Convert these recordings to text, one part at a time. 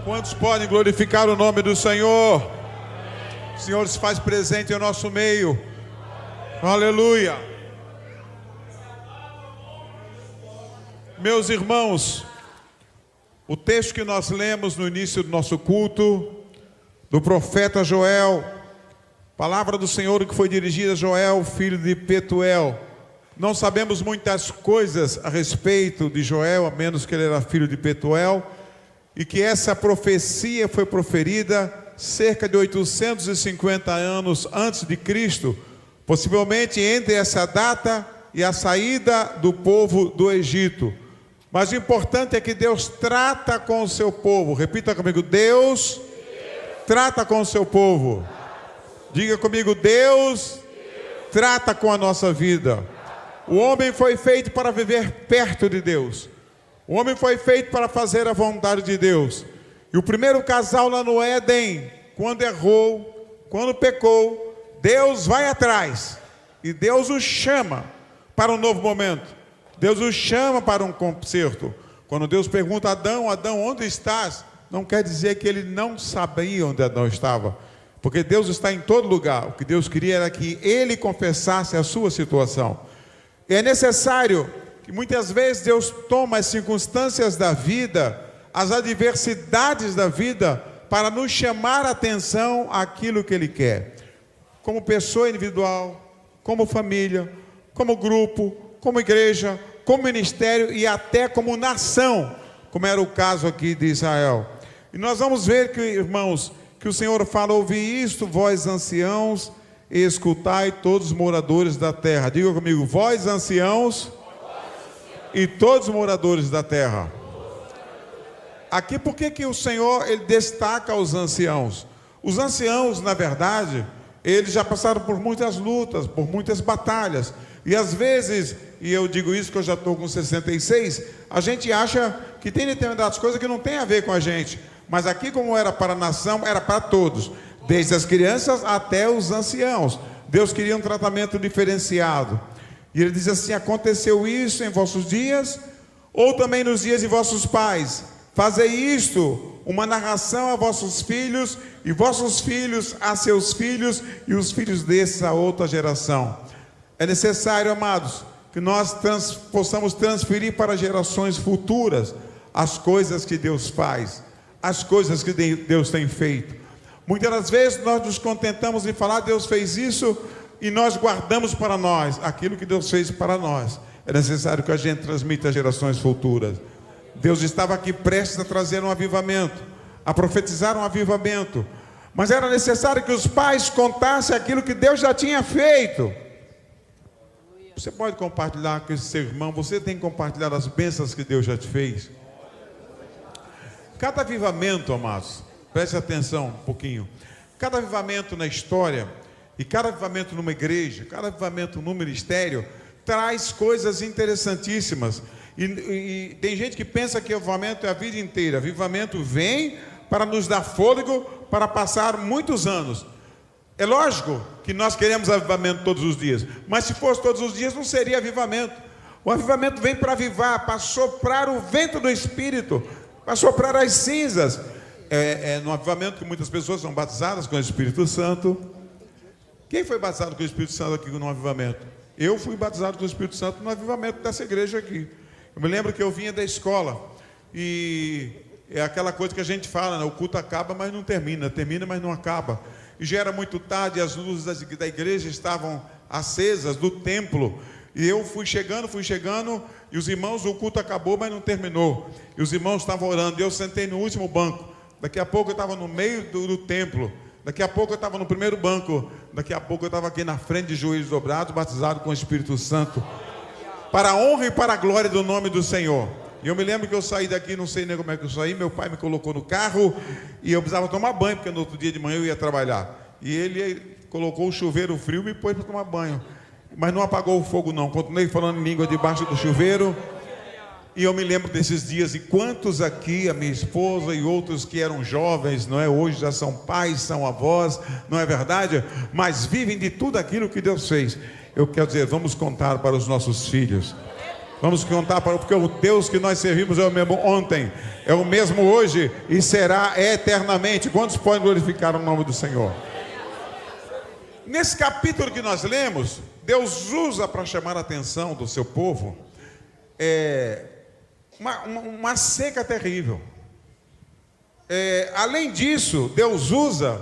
Quantos podem glorificar o nome do Senhor? O Senhor se faz presente em nosso meio. Aleluia. Meus irmãos, o texto que nós lemos no início do nosso culto, do profeta Joel, palavra do Senhor que foi dirigida a Joel, filho de Petuel. Não sabemos muitas coisas a respeito de Joel, a menos que ele era filho de Petuel, e que essa profecia foi proferida cerca de 850 anos antes de Cristo, possivelmente entre essa data e a saída do povo do Egito. Mas o importante é que Deus trata com o seu povo. Repita comigo: Deus trata com o seu povo. Diga comigo: Deus trata com a nossa vida. O homem foi feito para viver perto de Deus. O homem foi feito para fazer a vontade de Deus. E o primeiro casal lá no Éden, quando errou, quando pecou, Deus vai atrás e Deus os chama para um novo momento. Deus os chama para um concerto. Quando Deus pergunta a Adão: Adão, onde estás? Não quer dizer que ele não sabia onde Adão estava, porque Deus está em todo lugar. O que Deus queria era que ele confessasse a sua situação. E é necessário que muitas vezes Deus toma as circunstâncias da vida, as adversidades da vida, para nos chamar a atenção àquilo que Ele quer. Como pessoa individual, como família, como grupo, como igreja, como ministério e até como nação, como era o caso aqui de Israel. E nós vamos ver que, irmãos, que o Senhor fala: ouvi isto, vós anciãos, e escutai todos os moradores da terra. Diga comigo: vós anciãos e todos os moradores da terra. Aqui, por que o Senhor ele destaca os anciãos? Os anciãos, na verdade, eles já passaram por muitas lutas, por muitas batalhas. E às vezes, e eu digo isso que eu já estou com 66, a gente acha que tem determinadas coisas que não tem a ver com a gente. Mas aqui, como era para a nação, era para todos, desde as crianças até os anciãos. Deus queria um tratamento diferenciado. E ele diz assim: aconteceu isso em vossos dias, ou também nos dias de vossos pais. Fazei isto, uma narração a vossos filhos, e vossos filhos a seus filhos, e os filhos dessa outra geração. É necessário, amados, que nós possamos transferir para gerações futuras as coisas que Deus faz, as coisas que Deus tem feito. Muitas das vezes nós nos contentamos em falar: Deus fez isso, e nós guardamos para nós aquilo que Deus fez para nós. É necessário que a gente transmita às gerações futuras. Deus estava aqui prestes a trazer um avivamento, a profetizar um avivamento, mas era necessário que os pais contassem aquilo que Deus já tinha feito. Você pode compartilhar com esse seu irmão, você tem que compartilhar as bênçãos que Deus já te fez. Cada avivamento, amados, preste atenção um pouquinho. Cada avivamento na história, e cada avivamento numa igreja, cada avivamento no ministério, traz coisas interessantíssimas. E tem gente que pensa que avivamento é a vida inteira. Avivamento vem para nos dar fôlego para passar muitos anos. É lógico que nós queremos avivamento todos os dias, mas se fosse todos os dias não seria avivamento. O avivamento vem para avivar, para soprar o vento do Espírito, para soprar as cinzas. É no avivamento que muitas pessoas são batizadas com o Espírito Santo. Quem foi batizado com o Espírito Santo aqui no avivamento? Eu fui batizado com o Espírito Santo no avivamento dessa igreja aqui. Eu me lembro que eu vinha da escola, e é aquela coisa que a gente fala, né? O culto acaba, mas não termina, termina, mas não acaba. E já era muito tarde, as luzes da igreja estavam acesas, do templo, e eu fui chegando, e os irmãos, o culto acabou, mas não terminou, e os irmãos estavam orando, e eu sentei no último banco. Daqui a pouco eu estava no meio do templo, daqui a pouco eu estava no primeiro banco, daqui a pouco eu estava aqui na frente de joelhos dobrados, batizado com o Espírito Santo, para a honra e para a glória do nome do Senhor. E eu me lembro que eu saí daqui, não sei nem como é que eu saí, meu pai me colocou no carro, e eu precisava tomar banho, porque no outro dia de manhã eu ia trabalhar, e ele colocou o chuveiro frio e me pôs para tomar banho, mas não apagou o fogo não, continuei falando em língua debaixo do chuveiro. E eu me lembro desses dias, e quantos aqui, a minha esposa e outros que eram jovens, não é? Hoje já são pais, são avós, não é verdade? Mas vivem de tudo aquilo que Deus fez. Eu quero dizer, vamos contar para os nossos filhos. Vamos contar porque o Deus que nós servimos é o mesmo ontem, é o mesmo hoje e será eternamente. Quantos podem glorificar o nome do Senhor? Nesse capítulo que nós lemos, Deus usa para chamar a atenção do seu povo uma seca terrível. Além disso, Deus usa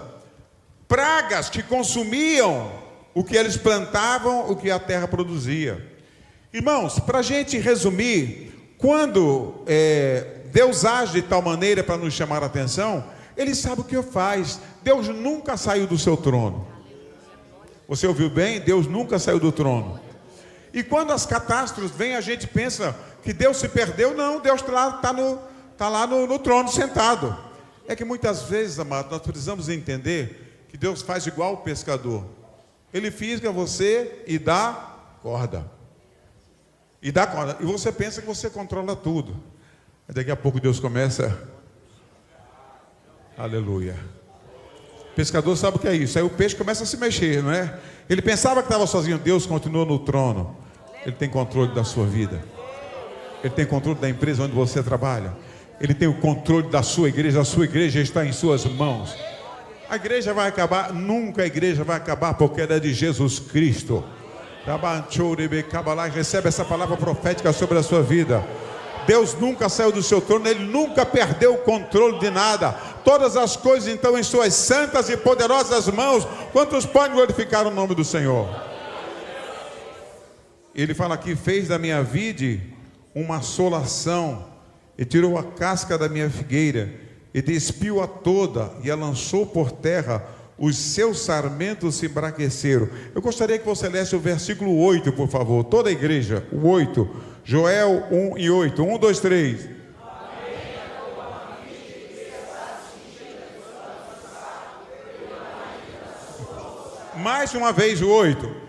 pragas que consumiam o que eles plantavam, o que a terra produzia. Irmãos, para a gente resumir, quando Deus age de tal maneira para nos chamar a atenção, Ele sabe o que faz. Deus nunca saiu do seu trono. Você ouviu bem? Deus nunca saiu do trono. E quando as catástrofes vêm, a gente pensa que Deus se perdeu. Não, Deus está lá no trono sentado. É que muitas vezes, amados, nós precisamos entender que Deus faz igual o pescador. Ele fisga você e dá corda. E você pensa que você controla tudo. Aí daqui a pouco Deus começa. Aleluia. O pescador sabe o que é isso. Aí o peixe começa a se mexer, não é? Ele pensava que estava sozinho. Deus continua no trono. Ele tem controle da sua vida. Ele tem controle da empresa onde você trabalha. Ele tem o controle da sua igreja. A sua igreja está em suas mãos. A igreja vai acabar? Nunca a igreja vai acabar, porque ela é de Jesus Cristo. Recebe essa palavra profética sobre a sua vida. Deus nunca saiu do seu trono, Ele nunca perdeu o controle de nada. Todas as coisas estão em suas santas e poderosas mãos. Quantos podem glorificar o nome do Senhor? Ele fala aqui: fez da minha vide uma assolação, e tirou a casca da minha figueira, e despiu-a toda, e a lançou por terra. Os seus sarmentos se embranqueceram. Eu gostaria que você lesse o versículo 8, por favor. Toda a igreja, o 8. Joel 1 e 8. 1, 2, 3. Mais uma vez o 8.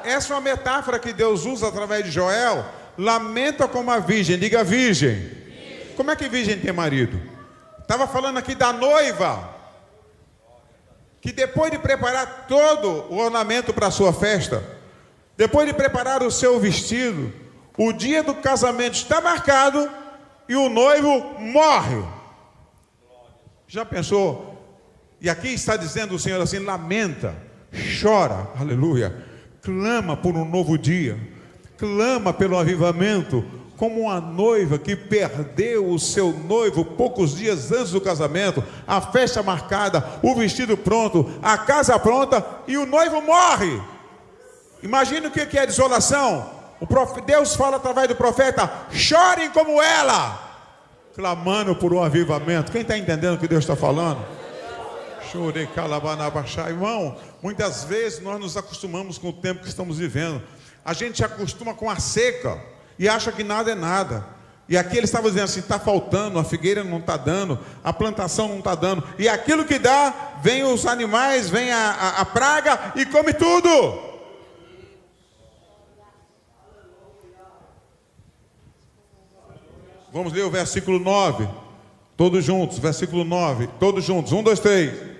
Essa é uma metáfora que Deus usa através de Joel. Lamenta como a virgem. Diga virgem. Como é que virgem tem marido? Estava falando aqui da noiva, que depois de preparar todo o ornamento para a sua festa, depois de preparar o seu vestido, o dia do casamento está marcado e o noivo morre. Já pensou? E aqui está dizendo o Senhor assim: lamenta, chora, aleluia, clama por um novo dia. Clama pelo avivamento, como uma noiva que perdeu o seu noivo poucos dias antes do casamento, a festa marcada, o vestido pronto, a casa pronta e o noivo morre. Imagina o que é desolação. Deus fala através do profeta: chorem como ela, clamando por um avivamento. Quem está entendendo o que Deus está falando? Chorei, calabanabaxá. Irmão, muitas vezes nós nos acostumamos com o tempo que estamos vivendo. A gente se acostuma com a seca e acha que nada é nada. E aqui ele estava dizendo assim: está faltando, a figueira não está dando, a plantação não está dando. E aquilo que dá, vem os animais, vem a praga e come tudo. Vamos ler o versículo 9. Todos juntos, versículo 9. Todos juntos, 1, 2, 3.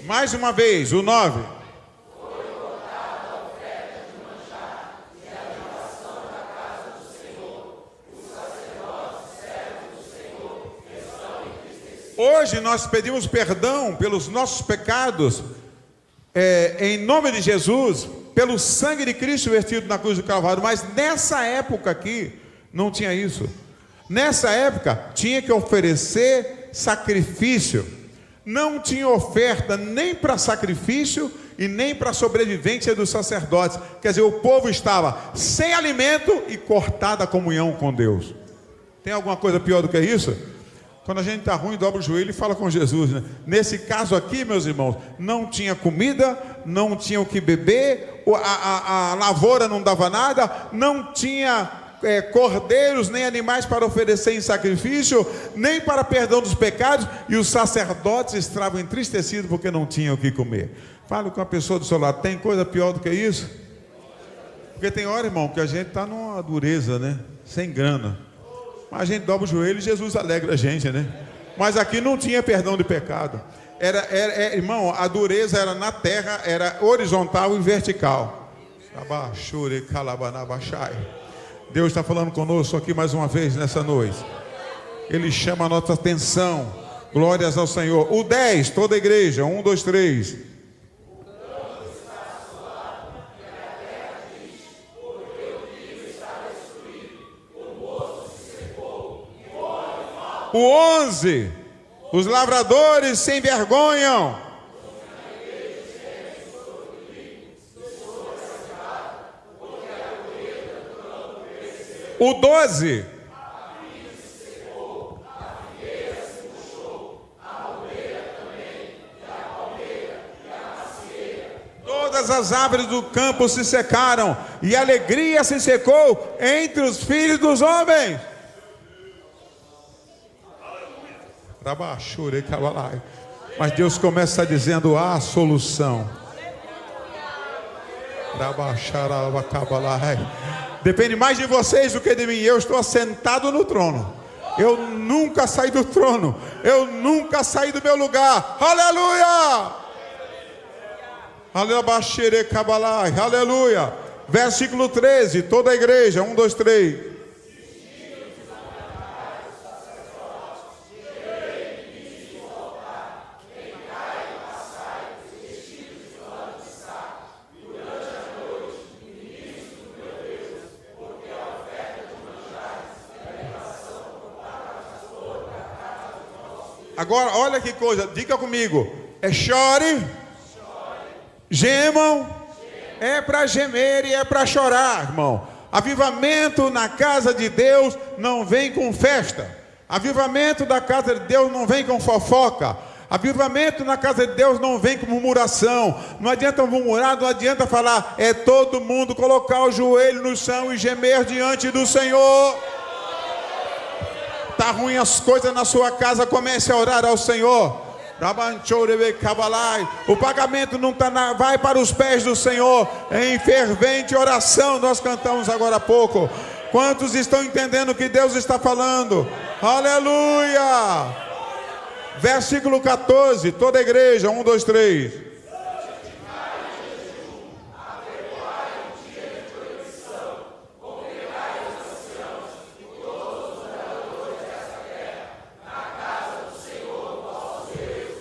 Mais uma vez, o 9. Hoje nós pedimos perdão pelos nossos pecados, em nome de Jesus, pelo sangue de Cristo vertido na cruz do Calvário. Mas nessa época aqui, não tinha isso. Nessa época, tinha que oferecer sacrifício. Não tinha oferta nem para sacrifício e nem para a sobrevivência dos sacerdotes. Quer dizer, o povo estava sem alimento e cortada a comunhão com Deus. Tem alguma coisa pior do que isso? Quando a gente está ruim, dobra o joelho e fala com Jesus, né? Nesse caso aqui, meus irmãos, não tinha comida, não tinha o que beber, a lavoura não dava nada, não tinha cordeiros nem animais para oferecer em sacrifício, nem para perdão dos pecados, e os sacerdotes estavam entristecidos porque não tinham o que comer. Fale com a pessoa do seu lado: tem coisa pior do que isso? Porque tem hora, irmão, que a gente está numa dureza, né? Sem grana. Mas a gente dobra o joelho e Jesus alegra a gente, né? Mas aqui não tinha perdão de pecado. Irmão, a dureza era na terra, era horizontal e vertical. Deus está falando conosco aqui mais uma vez nessa noite. Ele chama a nossa atenção. Glórias ao Senhor. O 10, toda a igreja. 1, 2, 3. O 11, os lavradores se envergonham. O 12, todas as árvores do campo se secaram, e a alegria se secou entre os filhos dos homens. Mas Deus começa dizendo: há solução. Depende mais de vocês do que de mim. Eu estou assentado no trono. Eu nunca saí do trono. Eu nunca saí do meu lugar. Aleluia! Aleluia! Versículo 13. Toda a igreja. 1, 2, 3. Agora, olha que coisa, diga comigo: é chore, gemam, é para gemer e é para chorar, irmão. Avivamento na casa de Deus não vem com festa. Avivamento da casa de Deus não vem com fofoca. Avivamento na casa de Deus não vem com murmuração. Não adianta murmurar, não adianta falar. É todo mundo colocar o joelho no chão e gemer diante do Senhor. Está ruim as coisas na sua casa, comece a orar ao Senhor. O pagamento não está vai para os pés do Senhor. Em fervente oração, nós cantamos agora há pouco. Quantos estão entendendo o que Deus está falando? Aleluia! Versículo 14, toda a igreja. 1, 2, 3.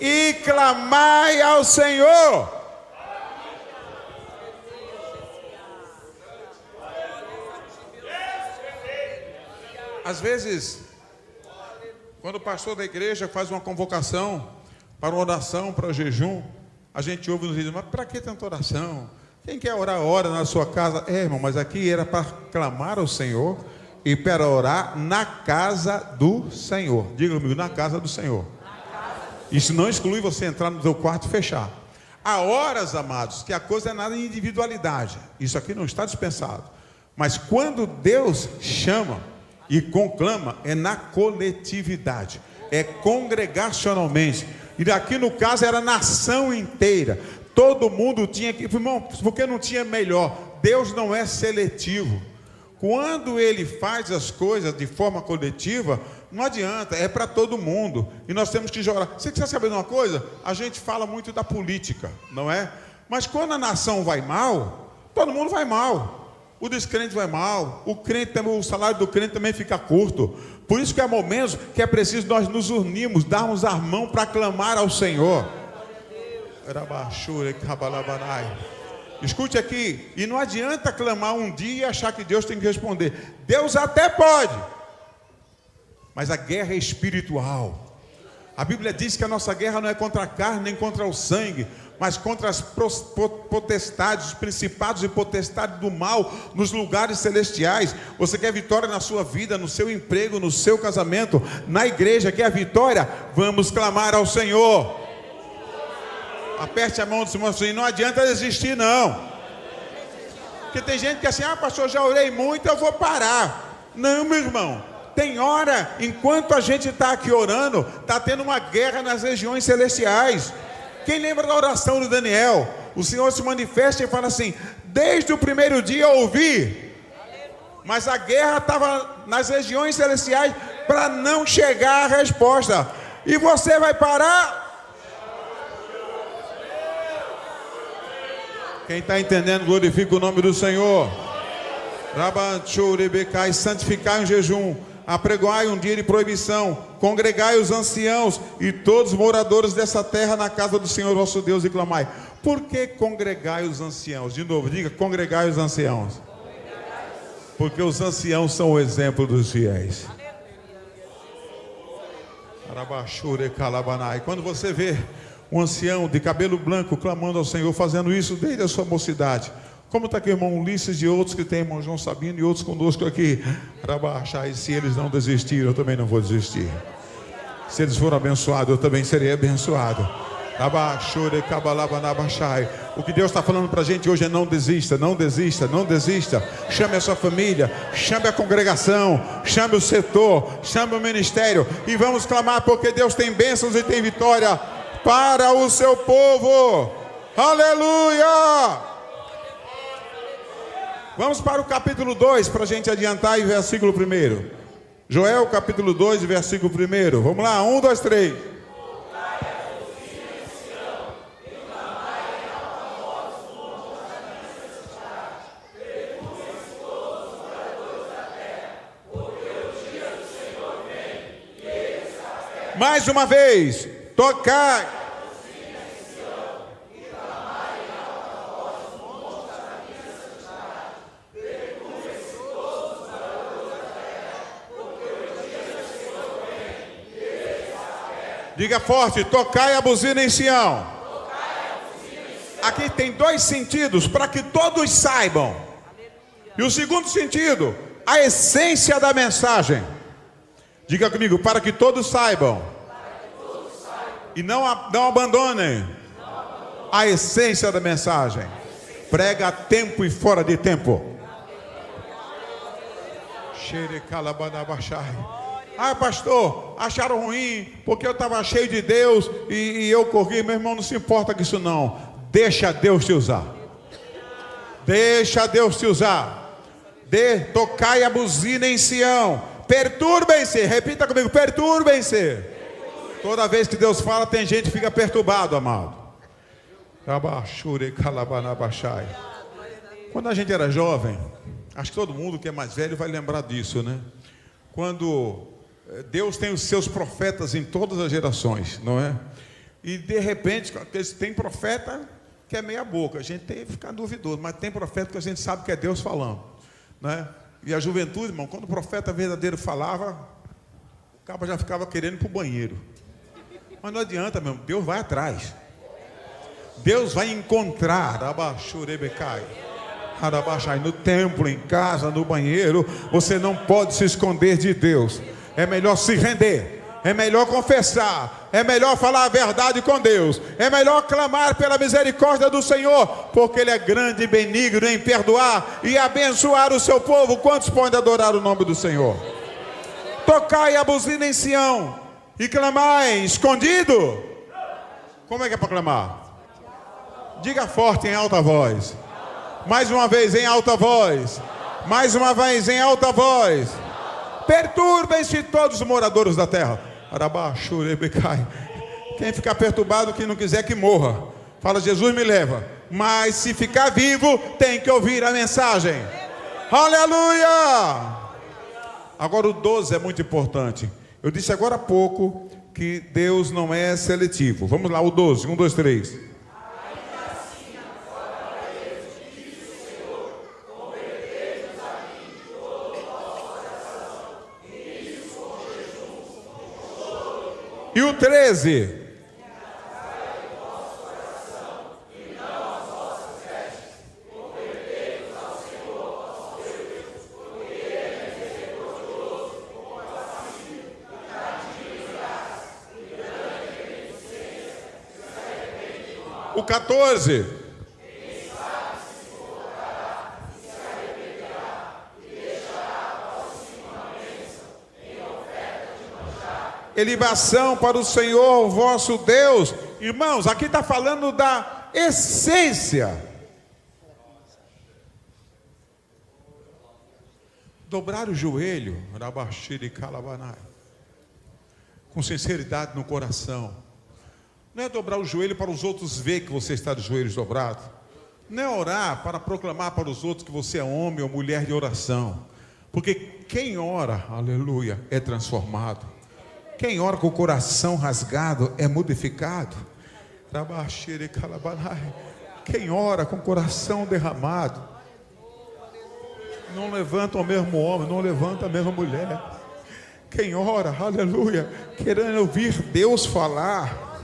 E clamai ao Senhor. Às vezes, quando o pastor da igreja faz uma convocação para oração, para jejum, a gente ouve nos diz: mas para que tanta oração? Quem quer orar, ora na sua casa. Irmão, mas aqui era para clamar ao Senhor e para orar na casa do Senhor. Diga comigo: na casa do Senhor. Isso não exclui você entrar no seu quarto e fechar. Há horas, amados, que a coisa é nada em individualidade. Isso aqui não está dispensado. Mas quando Deus chama e conclama, é na coletividade. É congregacionalmente. E aqui no caso era a nação inteira. Todo mundo tinha que... Irmão, porque não tinha melhor. Deus não é seletivo. Quando Ele faz as coisas de forma coletiva, não adianta, é para todo mundo. E nós temos que jogar. Você quer saber de uma coisa? A gente fala muito da política, não é? Mas quando a nação vai mal, todo mundo vai mal. O descrente vai mal. O salário do crente também fica curto. Por isso que há momentos que é preciso nós nos unirmos, darmos a mão para clamar ao Senhor. Escute aqui, e não adianta clamar um dia e achar que Deus tem que responder. Deus até pode, mas a guerra é espiritual. A Bíblia diz que a nossa guerra não é contra a carne nem contra o sangue, mas contra as potestades, os principados e potestades do mal nos lugares celestiais. Você quer vitória na sua vida, no seu emprego, no seu casamento, na igreja, quer vitória? Vamos clamar ao Senhor. Aperte a mão do irmão assim: não adianta desistir não. Porque tem gente que é assim: pastor, já orei muito, eu vou parar. Não, meu irmão, tem hora, enquanto a gente está aqui orando, está tendo uma guerra nas regiões celestiais. Quem lembra da oração de Daniel? O Senhor se manifesta e fala assim: desde o primeiro dia ouvi. Mas a guerra estava nas regiões celestiais para não chegar a resposta. E você vai parar? Quem está entendendo, glorifica o nome do Senhor. Santificai um jejum, apregoai um dia de proibição, congregai os anciãos e todos os moradores dessa terra na casa do Senhor vosso Deus e clamai. Por que congregai os anciãos? De novo, diga, congregai os anciãos. Porque os anciãos são o exemplo dos fiéis. Quando você vê um ancião de cabelo branco clamando ao Senhor, fazendo isso desde a sua mocidade, como está aqui o irmão Ulisses e outros que tem, irmão João Sabino e outros conosco aqui, e se eles não desistirem, eu também não vou desistir. Se eles forem abençoados, eu também serei abençoado. O que Deus está falando para a gente hoje é: não desista, não desista, não desista. Chame a sua família, chame a congregação, chame o setor, chame o ministério e vamos clamar, porque Deus tem bênçãos e tem vitória para o seu povo. Aleluia! Vamos para o capítulo 2 para a gente adiantar e versículo 1. Joel capítulo 2, versículo 1. Vamos lá, 1, 2, 3. Mais uma vez, tocai. Diga forte, tocai a buzina em Sião. Aqui tem dois sentidos para que todos saibam. E o segundo sentido, a essência da mensagem. Diga comigo, para que todos saibam. E não abandonem a essência da mensagem. Prega a tempo e fora de tempo. Ah, pastor, acharam ruim porque eu estava cheio de Deus e eu corri. Meu irmão, não se importa com isso não. Deixa Deus te usar. Deixa Deus te usar. Tocai a buzina em Sião. Perturbem-se, repita comigo, perturbem-se. Toda vez que Deus fala, tem gente que fica perturbado, amado. Quando a gente era jovem, acho que todo mundo que é mais velho vai lembrar disso, né? Quando Deus tem os seus profetas em todas as gerações, não é? E de repente, tem profeta que é meia boca, a gente tem que ficar duvidoso, mas tem profeta que a gente sabe que é Deus falando, não é? E a juventude, irmão, quando o profeta verdadeiro falava, o cabo já ficava querendo ir para o banheiro. Mas não adianta, meu irmão, Deus vai atrás. Deus vai encontrar. No templo, em casa, no banheiro, você não pode se esconder de Deus. É melhor se render. É melhor confessar, é melhor falar a verdade com Deus, é melhor clamar pela misericórdia do Senhor, porque Ele é grande e benigno em perdoar e abençoar o seu povo. Quantos podem adorar o nome do Senhor? Tocai a buzina em Sião e clamai escondido. Como é que é para clamar? Diga forte em alta voz. Mais uma vez em alta voz. Mais uma vez em alta voz. Perturbem-se todos os moradores da terra. Quem ficar perturbado, que não quiser que morra. Fala, Jesus me leva. Mas se ficar vivo, tem que ouvir a mensagem. Aleluia! Agora o 12 é muito importante. Eu disse agora há pouco que Deus não é seletivo. Vamos lá, o 12, 1, 2, 3. E o 13. O 14. Libação para o Senhor vosso Deus. Irmãos, aqui está falando da essência Dobrar o joelho, com sinceridade no coração. Não é dobrar o joelho para os outros ver que você está de joelhos dobrados. Não é orar para proclamar para os outros que você é homem ou mulher de oração. Porque quem ora, aleluia, é transformado. Quem ora com o coração rasgado é modificado. Quem ora com o coração derramado não levanta o mesmo homem, não levanta a mesma mulher. Quem ora, aleluia, querendo ouvir Deus falar,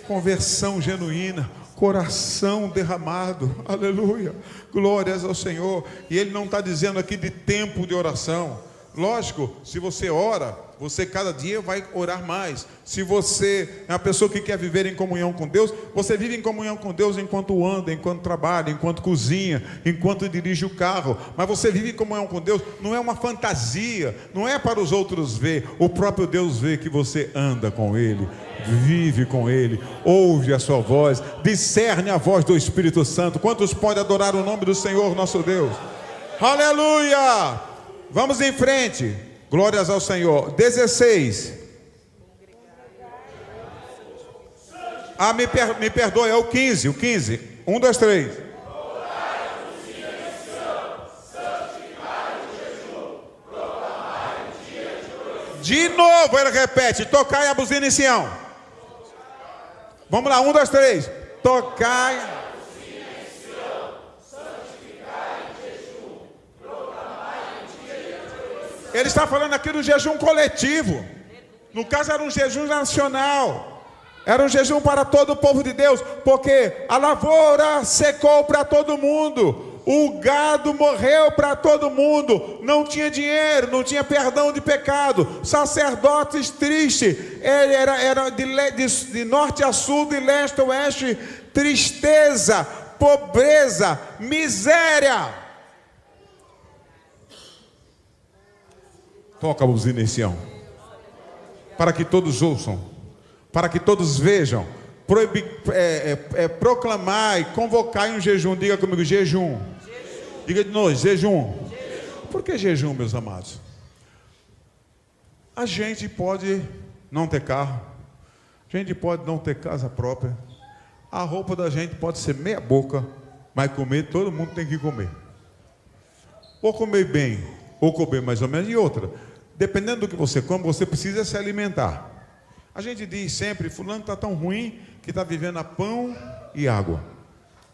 conversão genuína, coração derramado, aleluia, glórias ao Senhor. E Ele não está dizendo aqui de tempo de oração. Lógico, se você ora, você cada dia vai orar mais. Se você é uma pessoa que quer viver em comunhão com Deus, você vive em comunhão com Deus enquanto anda, enquanto trabalha, enquanto cozinha, enquanto dirige o carro. Mas você vive em comunhão com Deus, não é uma fantasia, não é para os outros ver. O próprio Deus vê que você anda com Ele, vive com Ele, ouve a sua voz, discerne a voz do Espírito Santo. Quantos podem adorar o nome do Senhor nosso Deus? Aleluia! Vamos em frente, glórias ao Senhor. 16. Me perdoe, é o 15. 1, 2, 3. De novo ele repete: tocai a buzina em Sião. Vamos lá, 1, 2, 3. Tocai. Ele está falando aqui do jejum coletivo. No caso era um jejum nacional. Era um jejum para todo o povo de Deus. Porque a lavoura secou para todo mundo. O gado morreu para todo mundo. Não tinha dinheiro, não tinha perdão de pecado. Sacerdotes tristes. Ele era de norte a sul, de leste a oeste. Tristeza, pobreza, miséria. Toca a buzina em Sião, para que todos ouçam, para que todos vejam. Proclamar e convocar em um jejum. Diga comigo, jejum. Diga de novo, jejum. Por que jejum, meus amados? A gente pode não ter carro, a gente pode não ter casa própria, a roupa da gente pode ser meia boca, mas comer, todo mundo tem que comer. Ou comer bem, ou comer mais ou menos. E outra, dependendo do que você come, você precisa se alimentar. A gente diz sempre: fulano está tão ruim que está vivendo a pão e água.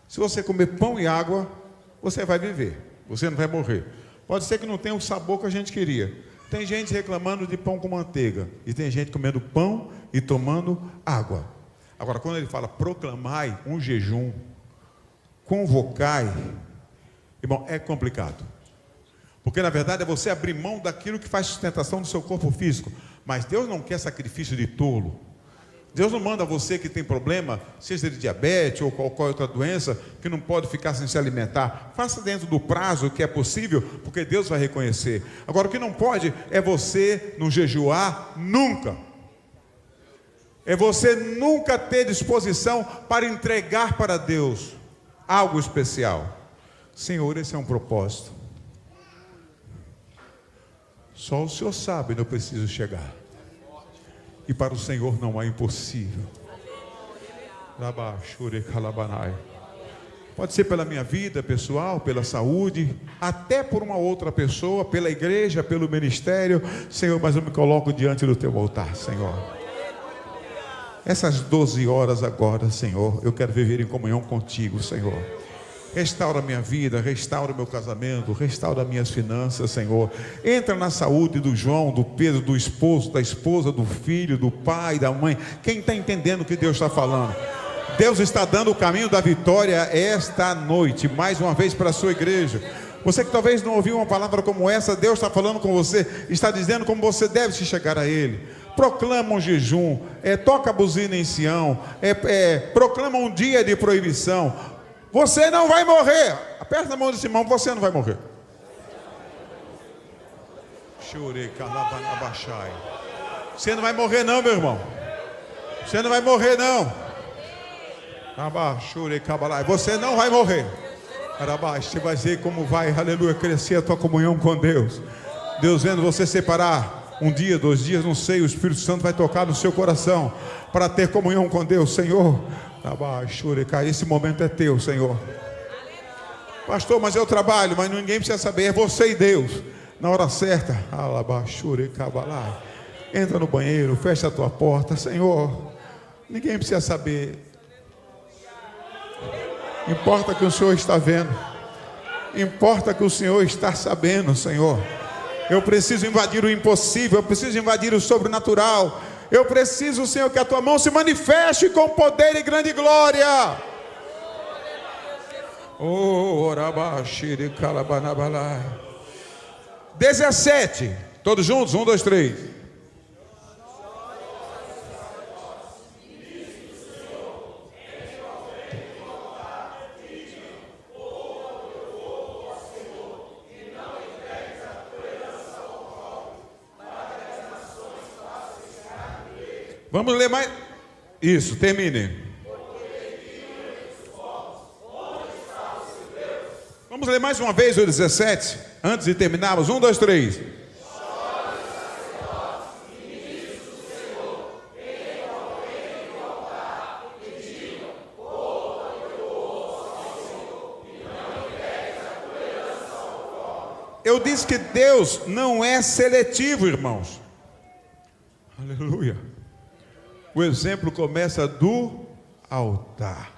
Se você comer pão e água, você vai viver, você não vai morrer. Pode ser que não tenha o sabor que a gente queria. Tem gente reclamando de pão com manteiga, e tem gente comendo pão e tomando água. Agora, quando ele fala proclamai um jejum, convocai, irmão, é complicado. Porque na verdade é você abrir mão daquilo que faz sustentação do seu corpo físico. Mas Deus não quer sacrifício de tolo. Deus não manda você que tem problema, seja de diabetes ou qualquer outra doença, que não pode ficar sem se alimentar. Faça dentro do prazo que é possível, porque Deus vai reconhecer. Agora, o que não pode é você não jejuar nunca. É você nunca ter disposição para entregar para Deus algo especial. Senhor, esse é um propósito. Só o Senhor sabe onde eu preciso chegar. E para o Senhor não há impossível. Pode ser pela minha vida pessoal, pela saúde, até por uma outra pessoa, pela igreja, pelo ministério. Senhor, mas eu me coloco diante do teu altar, Senhor. Essas 12 horas agora, Senhor, eu quero viver em comunhão contigo, Senhor. Restaura a minha vida, restaura o meu casamento, restaura minhas finanças, Senhor. Entra na saúde do João, do Pedro, do esposo, da esposa, do filho, do pai, da mãe. Quem está entendendo o que Deus está falando? Deus está dando o caminho da vitória esta noite, mais uma vez para a sua igreja. Você que talvez não ouviu uma palavra como essa, Deus está falando com você, está dizendo como você deve se chegar a Ele. Proclama um jejum, toca a buzina em Sião, proclama um dia de proibição. Você não vai morrer. Aperta a mão desse irmão, você não vai morrer. Você não vai morrer não, meu irmão. Você não vai morrer não. Você não vai morrer. Você vai ver como vai, aleluia, crescer a tua comunhão com Deus. Deus vendo você separar um dia, 2 dias, não sei, o Espírito Santo vai tocar no seu coração para ter comunhão com Deus, Senhor. Esse momento é teu, Senhor. Pastor, mas eu trabalho, mas ninguém precisa saber, é você e Deus. Na hora certa, entra no banheiro, fecha a tua porta, Senhor. Ninguém precisa saber. Importa que o Senhor está vendo. Importa que o Senhor está sabendo, Senhor. Eu preciso invadir o impossível, eu preciso invadir o sobrenatural. Eu preciso, Senhor, que a tua mão se manifeste com poder e grande glória. Oh, 17. Todos juntos? 1, 2, 3. Vamos ler mais. Isso, termine. Vamos ler mais uma vez o 17, antes de terminarmos. 1, 2, 3. Eu disse que Deus não é seletivo, irmãos. Aleluia. O exemplo começa do altar.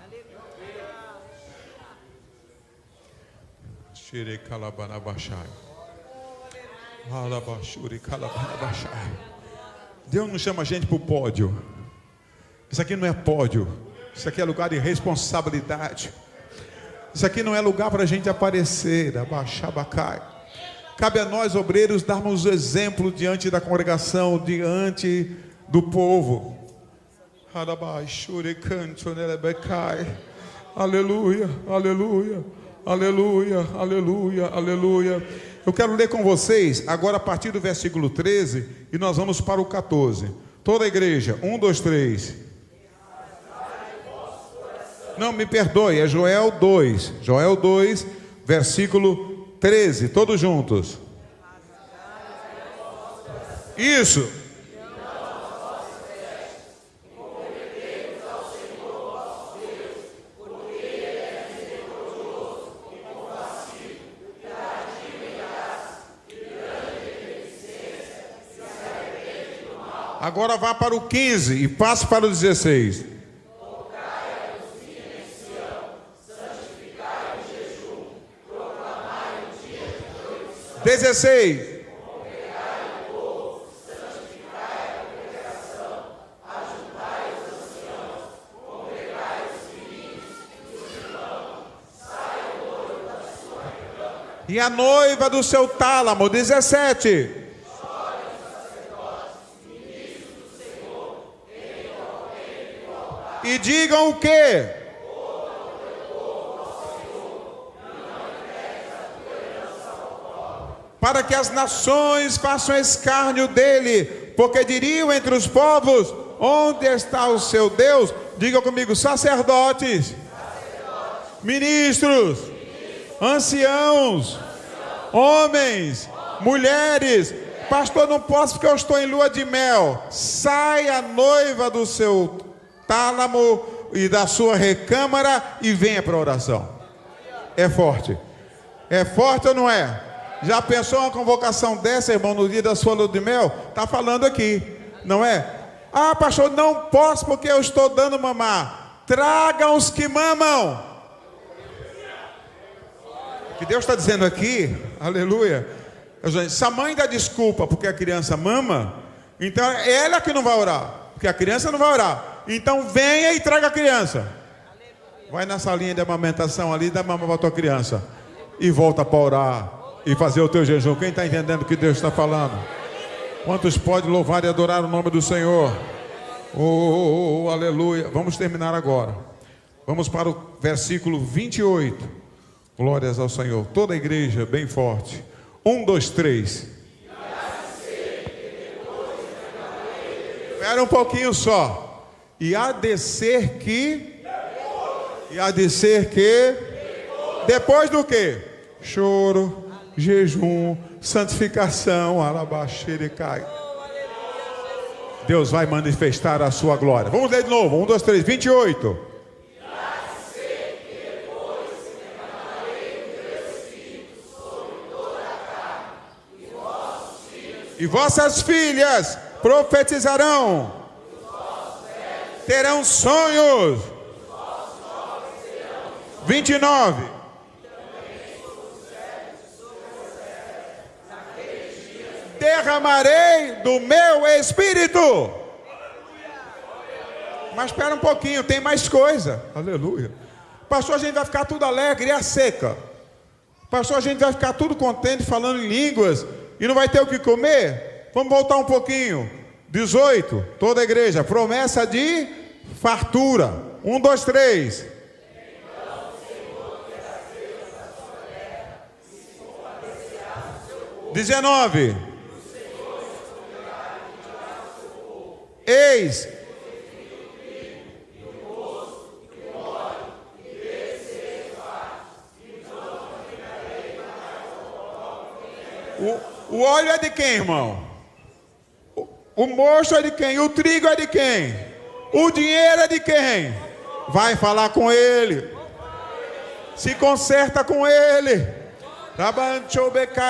Deus não chama a gente para o pódio. Isso aqui não é pódio. Isso aqui é lugar de responsabilidade. Isso aqui não é lugar para a gente aparecer. Cabe a nós, obreiros, darmos o exemplo diante da congregação, diante do povo. Aleluia, aleluia, aleluia, aleluia, aleluia. Eu quero ler com vocês agora a partir do versículo 13 e nós vamos para o 14. Toda a igreja, 1, 2, 3. Não, me perdoe, é Joel 2. Joel 2, versículo 13. Todos juntos. Isso. Agora vá para o 15 e passe para o 16. 16. E a noiva do seu tálamo, 17. E digam o quê? Para que as nações façam escárnio dele, porque diriam entre os povos: onde está o seu Deus? Diga comigo: sacerdotes, ministros, anciãos, homens, mulheres. Pastor, não posso porque eu estou em lua de mel. Sai a noiva do seu tálamo e da sua recâmara e venha para a oração. É forte. É forte ou não é? Já pensou uma convocação dessa, irmão, no dia da sua lua de mel? Está falando aqui, não é? Ah, pastor, não posso porque eu estou dando mamar. Tragam os que mamam. O que Deus está dizendo aqui, aleluia. Se a mãe dá desculpa porque a criança mama, então é ela que não vai orar, porque a criança não vai orar. Então venha e traga a criança. Vai na salinha de amamentação ali, dá mama para a tua criança e volta para orar e fazer o teu jejum. Quem está entendendo o que Deus está falando? Quantos pode louvar e adorar o nome do Senhor? Oh, aleluia. Vamos terminar agora. Vamos para o versículo 28. Glórias ao Senhor. Toda a igreja bem forte. 1, 2, 3. Espera um pouquinho só. E há de ser que E há de ser que? Depois do que? Choro, jejum, santificação, alabaxericai. Deus vai manifestar a sua glória. Vamos ler de novo. 1, 2, 3, 28. E vossas filhas profetizarão, terão sonhos. 29. Derramarei do meu espírito. Mas espera um pouquinho, tem mais coisa. Aleluia. Pastor, a gente vai ficar tudo alegre e a seca. Pastor, a gente vai ficar tudo contente falando em línguas e não vai ter o que comer? Vamos voltar um pouquinho. 18, toda a igreja, promessa de fartura. 1, 2, 3. 19. Eis o óleo é de quem, irmão? O mosto é de quem? O trigo é de quem? O dinheiro é de quem? Vai falar com ele. Se conserta com ele.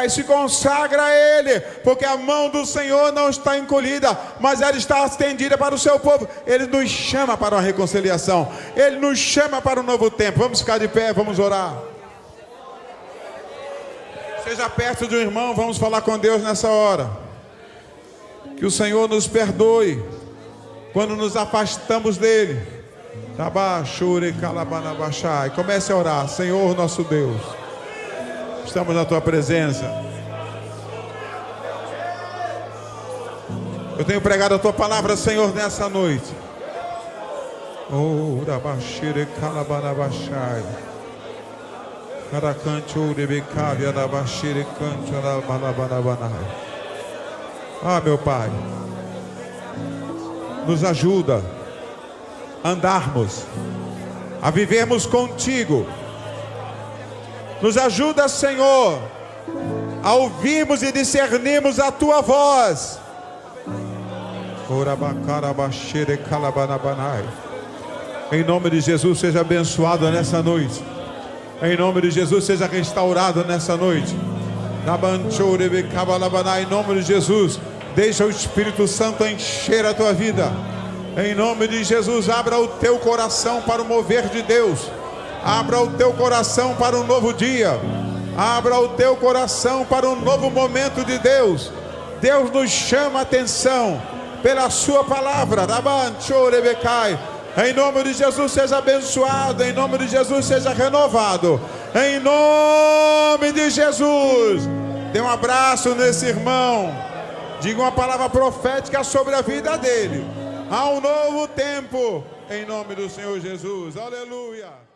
Se consagra a ele, porque a mão do Senhor não está encolhida, mas ela está estendida para o seu povo. Ele nos chama para uma reconciliação, ele nos chama para um novo tempo. Vamos ficar de pé, vamos orar. Seja perto de um irmão, vamos falar com Deus nessa hora. Que o Senhor nos perdoe quando nos afastamos dele. E comece a orar. Senhor nosso Deus, estamos na tua presença. Eu tenho pregado a tua palavra, Senhor, nessa noite. Oh, Rabashire Kalabanabashai. Caracante Urebecavia da Bashire Cantia Balabanabanai. Ah, meu Pai, nos ajuda a andarmos, a vivermos contigo. Nos ajuda, Senhor, a ouvirmos e discernirmos a tua voz. Em nome de Jesus, seja abençoado nessa noite. Em nome de Jesus, seja restaurado nessa noite. Em nome de Jesus, deixa o Espírito Santo encher a tua vida. Em nome de Jesus, abra o teu coração para o mover de Deus. Abra o teu coração para um novo dia. Abra o teu coração para um novo momento de Deus. Deus nos chama a atenção pela sua palavra. Em nome de Jesus, seja abençoado. Em nome de Jesus, seja renovado. Em nome de Jesus. Dê um abraço nesse irmão. Diga uma palavra profética sobre a vida dele. Há um novo tempo. Em nome do Senhor Jesus. Aleluia.